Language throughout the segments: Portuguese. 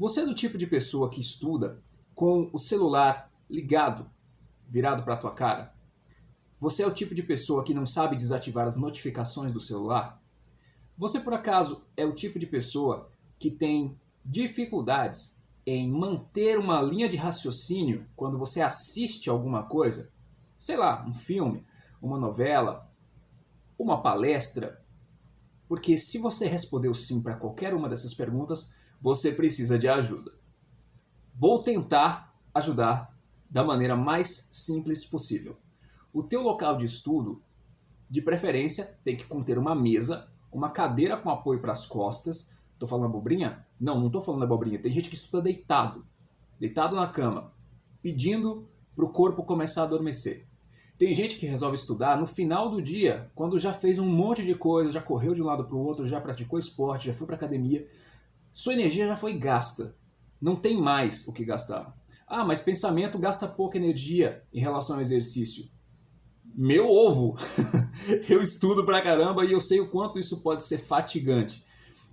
Você é do tipo de pessoa que estuda com o celular ligado, virado para a tua cara? Você é o tipo de pessoa que não sabe desativar as notificações do celular? Você por acaso é o tipo de pessoa que tem dificuldades em manter uma linha de raciocínio quando você assiste alguma coisa? Sei lá, um filme, uma novela, uma palestra? Porque se você respondeu sim para qualquer uma dessas perguntas, você precisa de ajuda. Vou tentar ajudar da maneira mais simples possível. O teu local de estudo, de preferência, tem que conter uma mesa, uma cadeira com apoio para as costas. Estou falando abobrinha? Não estou falando abobrinha. Tem gente que estuda deitado, deitado na cama, pedindo para o corpo começar a adormecer. Tem gente que resolve estudar no final do dia, quando já fez um monte de coisa, já correu de um lado para o outro, já praticou esporte, já foi para academia. Sua energia já foi gasta. Não tem mais o que gastar. Ah, mas pensamento gasta pouca energia em relação ao exercício. Meu ovo! Eu estudo pra caramba e eu sei o quanto isso pode ser fatigante.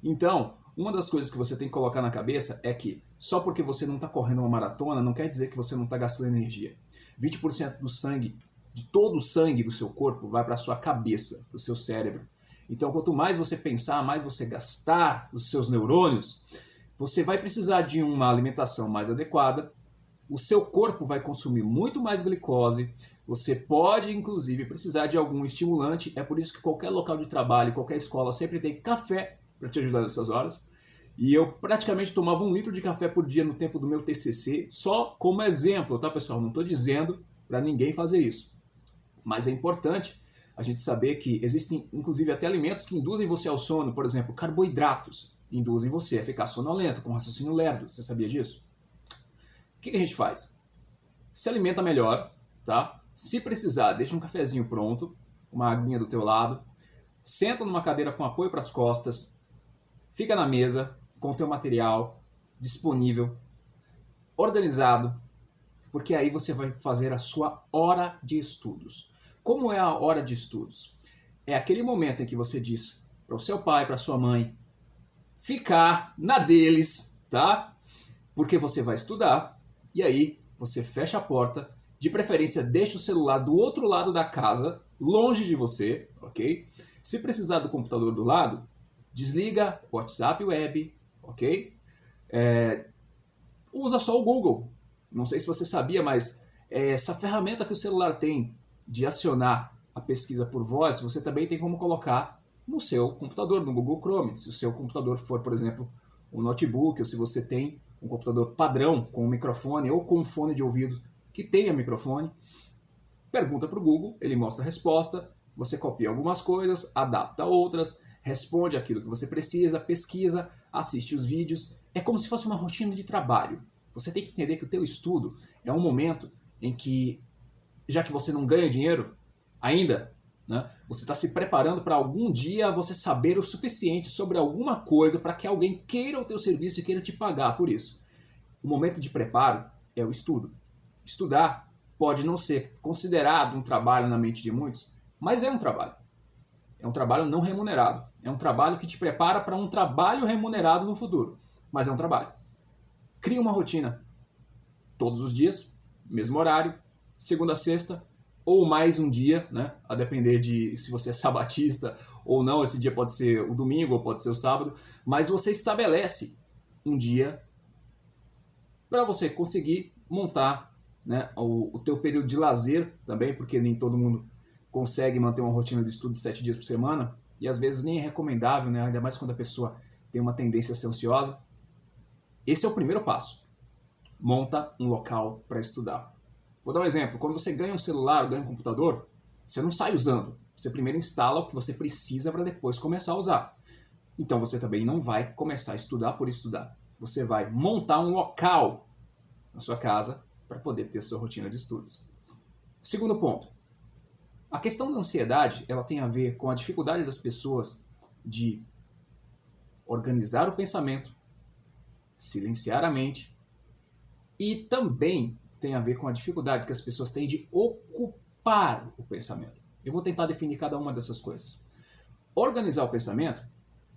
Então, uma das coisas que você tem que colocar na cabeça é que só porque você não está correndo uma maratona não quer dizer que você não está gastando energia. 20% do sangue, de todo o sangue do seu corpo, vai para a sua cabeça, para o seu cérebro. Então, quanto mais você pensar, mais você gastar os seus neurônios, você vai precisar de uma alimentação mais adequada, o seu corpo vai consumir muito mais glicose, você pode inclusive precisar de algum estimulante, é por isso que qualquer local de trabalho, qualquer escola sempre tem café para te ajudar nessas horas. E eu praticamente tomava 1 litro de café por dia no tempo do meu TCC, só como exemplo, tá pessoal? Não estou dizendo para ninguém fazer isso. Mas é importante a gente saber que existem inclusive até alimentos que induzem você ao sono, por exemplo, carboidratos induzem você a ficar sonolento, com raciocínio lerdo. Você sabia disso? O que a gente faz? Se alimenta melhor, tá? Se precisar, deixa um cafezinho pronto, uma aguinha do teu lado, senta numa cadeira com apoio para as costas, fica na mesa com o teu material disponível, organizado, porque aí você vai fazer a sua hora de estudos. Como é a hora de estudos? É aquele momento em que você diz para o seu pai, para sua mãe, ficar na deles, tá? Porque você vai estudar e aí você fecha a porta, de preferência deixa o celular do outro lado da casa, longe de você, ok? Se precisar do computador do lado, desliga o WhatsApp Web, ok? Usa só o Google. Não sei se você sabia, mas essa ferramenta que o celular tem de acionar a pesquisa por voz, você também tem como colocar no seu computador, no Google Chrome. Se o seu computador for, por exemplo, um notebook, ou se você tem um computador padrão com um microfone ou com um fone de ouvido que tenha microfone, pergunta para o Google, ele mostra a resposta, você copia algumas coisas, adapta outras, responde aquilo que você precisa, pesquisa, assiste os vídeos. É como se fosse uma rotina de trabalho. Você tem que entender que o teu estudo é um momento em que, já que você não ganha dinheiro ainda, né, você está se preparando para algum dia você saber o suficiente sobre alguma coisa para que alguém queira o teu serviço e queira te pagar por isso. O momento de preparo é o estudo. Estudar pode não ser considerado um trabalho na mente de muitos, mas é um trabalho. É um trabalho não remunerado. É um trabalho que te prepara para um trabalho remunerado no futuro. Mas é um trabalho. Cria uma rotina. Todos os dias, mesmo horário, segunda a sexta, ou mais um dia, né? A depender de se você é sabatista ou não. Esse dia pode ser o domingo ou pode ser o sábado. Mas você estabelece um dia para você conseguir montar, né, o teu período de lazer também, porque nem todo mundo consegue manter uma rotina de estudo de 7 dias por semana, e às vezes nem é recomendável, né, ainda mais quando a pessoa tem uma tendência a ser ansiosa. Esse é o primeiro passo. Monta um local para estudar. Vou dar um exemplo. Quando você ganha um celular, ganha um computador, você não sai usando. Você primeiro instala o que você precisa para depois começar a usar. Então você também não vai começar a estudar por estudar. Você vai montar um local na sua casa para poder ter sua rotina de estudos. Segundo ponto. A questão da ansiedade, ela tem a ver com a dificuldade das pessoas de organizar o pensamento, silenciar a mente, e também tem a ver com a dificuldade que as pessoas têm de ocupar o pensamento. Eu vou tentar definir cada uma dessas coisas. Organizar o pensamento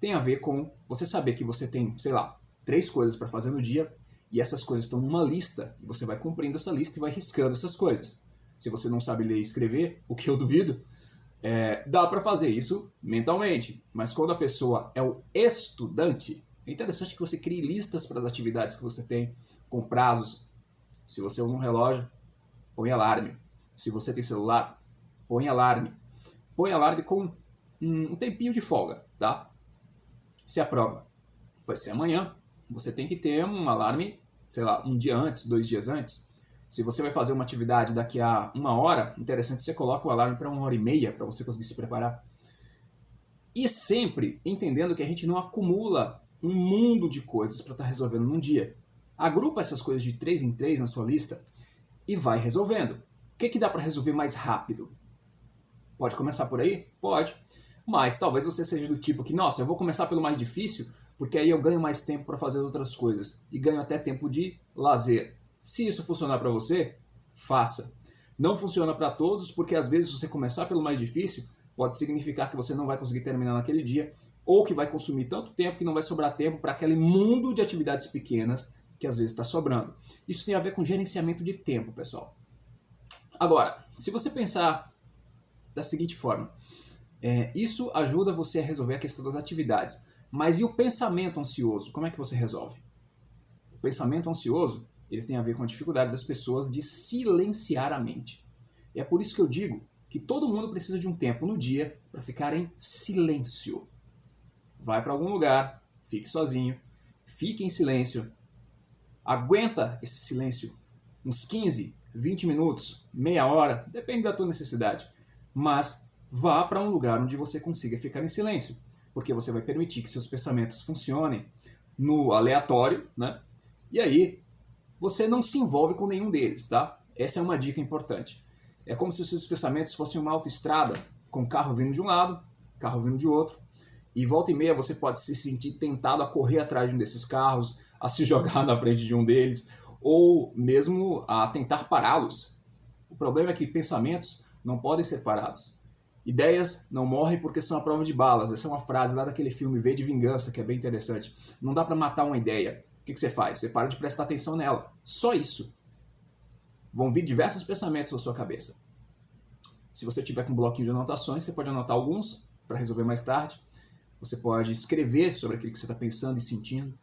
tem a ver com você saber que você tem, sei lá, 3 coisas para fazer no dia e essas coisas estão numa lista e você vai cumprindo essa lista e vai riscando essas coisas. Se você não sabe ler e escrever, o que eu duvido, dá para fazer isso mentalmente. Mas quando a pessoa é o estudante, é interessante que você crie listas para as atividades que você tem com prazos. Se você usa um relógio, põe alarme. Se você tem celular, põe alarme. Põe alarme com um tempinho de folga, tá? Se a prova vai ser amanhã, você tem que ter um alarme, sei lá, um dia antes, 2 dias antes. Se você vai fazer uma atividade daqui a 1 hora, interessante você coloca o alarme para 1h30 para você conseguir se preparar. E sempre entendendo que a gente não acumula um mundo de coisas para estar resolvendo num dia. Agrupa essas coisas de 3 em 3 na sua lista e vai resolvendo. O que dá para resolver mais rápido? Pode começar por aí? Pode. Mas talvez você seja do tipo que, nossa, eu vou começar pelo mais difícil, porque aí eu ganho mais tempo para fazer outras coisas. E ganho até tempo de lazer. Se isso funcionar para você, faça. Não funciona para todos, porque às vezes você começar pelo mais difícil pode significar que você não vai conseguir terminar naquele dia, ou que vai consumir tanto tempo que não vai sobrar tempo para aquele mundo de atividades pequenas que às vezes está sobrando. Isso tem a ver com gerenciamento de tempo, pessoal. Agora, se você pensar da seguinte forma, isso ajuda você a resolver a questão das atividades. Mas e o pensamento ansioso? Como é que você resolve? O pensamento ansioso, ele tem a ver com a dificuldade das pessoas de silenciar a mente. E é por isso que eu digo que todo mundo precisa de um tempo no dia para ficar em silêncio. Vai para algum lugar, fique sozinho, fique em silêncio, aguenta esse silêncio uns 15, 20 minutos, meia hora, depende da tua necessidade. Mas vá para um lugar onde você consiga ficar em silêncio, porque você vai permitir que seus pensamentos funcionem no aleatório, né? E aí você não se envolve com nenhum deles, tá? Essa é uma dica importante. É como se os seus pensamentos fossem uma autoestrada, com carro vindo de um lado, carro vindo de outro, e volta e meia você pode se sentir tentado a correr atrás de um desses carros, a se jogar na frente de um deles, ou mesmo a tentar pará-los. O problema é que pensamentos não podem ser parados. Ideias não morrem porque são a prova de balas. Essa é uma frase lá daquele filme V de Vingança, que é bem interessante. Não dá para matar uma ideia. O que você faz? Você para de prestar atenção nela. Só isso. Vão vir diversos pensamentos na sua cabeça. Se você tiver com um bloquinho de anotações, você pode anotar alguns para resolver mais tarde. Você pode escrever sobre aquilo que você está pensando e sentindo.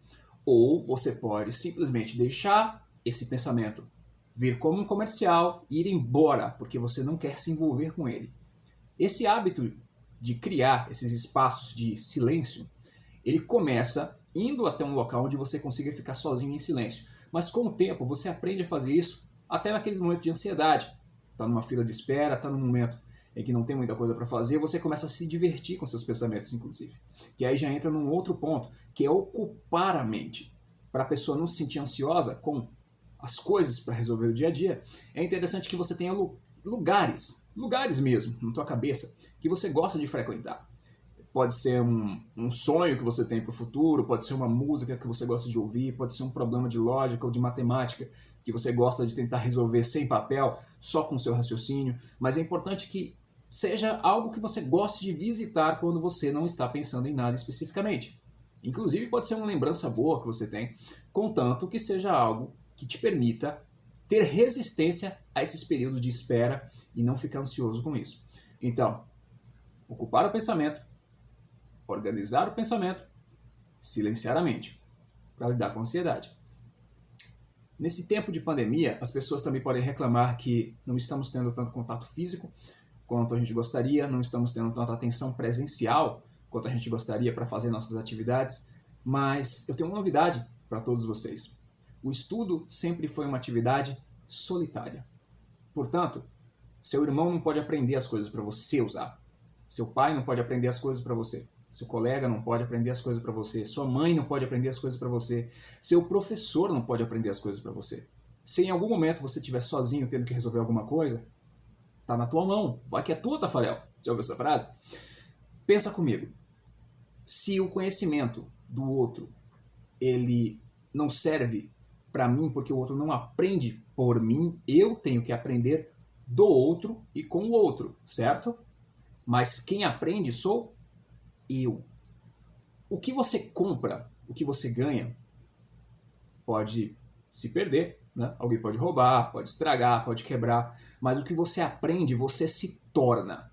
Ou você pode simplesmente deixar esse pensamento vir como um comercial e ir embora, porque você não quer se envolver com ele. Esse hábito de criar esses espaços de silêncio, ele começa indo até um local onde você consiga ficar sozinho em silêncio. Mas com o tempo você aprende a fazer isso até naqueles momentos de ansiedade. Está numa fila de espera, está num momento em que não tem muita coisa para fazer, você começa a se divertir com seus pensamentos, inclusive. Que aí já entra num outro ponto, que é ocupar a mente. Para a pessoa não se sentir ansiosa com as coisas para resolver o dia a dia, é interessante que você tenha lugares mesmo, na tua cabeça, que você gosta de frequentar. Pode ser um sonho que você tem para o futuro, pode ser uma música que você gosta de ouvir, pode ser um problema de lógica ou de matemática que você gosta de tentar resolver sem papel, só com seu raciocínio, mas é importante que seja algo que você goste de visitar quando você não está pensando em nada especificamente. Inclusive pode ser uma lembrança boa que você tem, contanto que seja algo que te permita ter resistência a esses períodos de espera e não ficar ansioso com isso. Então, ocupar o pensamento, organizar o pensamento, silenciar a mente para lidar com a ansiedade. Nesse tempo de pandemia, as pessoas também podem reclamar que não estamos tendo tanto contato físico quanto a gente gostaria, não estamos tendo tanta atenção presencial quanto a gente gostaria para fazer nossas atividades, mas eu tenho uma novidade para todos vocês. O estudo sempre foi uma atividade solitária. Portanto, seu irmão não pode aprender as coisas para você usar. Seu pai não pode aprender as coisas para você. Seu colega não pode aprender as coisas para você. Sua mãe não pode aprender as coisas para você. Seu professor não pode aprender as coisas para você. Se em algum momento você estiver sozinho tendo que resolver alguma coisa, tá na tua mão. Vai que é tua, Tafarel. Já ouviu essa frase? Pensa comigo. Se o conhecimento do outro ele não serve para mim porque o outro não aprende por mim, eu tenho que aprender do outro e com o outro, certo? Mas quem aprende sou eu. O que você compra, o que você ganha, pode se perder, né? Alguém pode roubar, pode estragar, pode quebrar, mas o que você aprende, você se torna.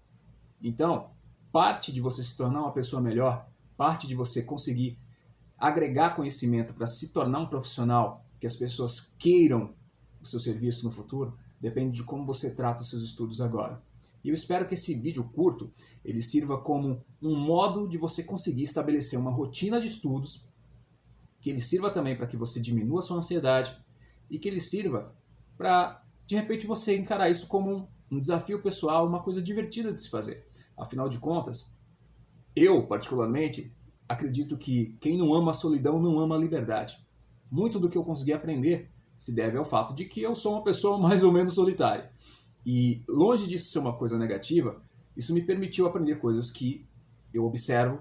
Então, parte de você se tornar uma pessoa melhor, parte de você conseguir agregar conhecimento para se tornar um profissional que as pessoas queiram o seu serviço no futuro, depende de como você trata os seus estudos agora. E eu espero que esse vídeo curto ele sirva como um modo de você conseguir estabelecer uma rotina de estudos, que ele sirva também para que você diminua a sua ansiedade e que ele sirva para, de repente, você encarar isso como um desafio pessoal, uma coisa divertida de se fazer. Afinal de contas, eu, particularmente, acredito que quem não ama a solidão não ama a liberdade. Muito do que eu consegui aprender se deve ao fato de que eu sou uma pessoa mais ou menos solitária. E longe disso ser uma coisa negativa, isso me permitiu aprender coisas que eu observo,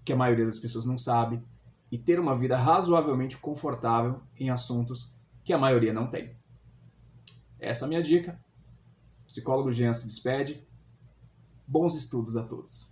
que a maioria das pessoas não sabe, e ter uma vida razoavelmente confortável em assuntos que a maioria não tem. Essa é a minha dica. Psicólogo Jean se despede. Bons estudos a todos.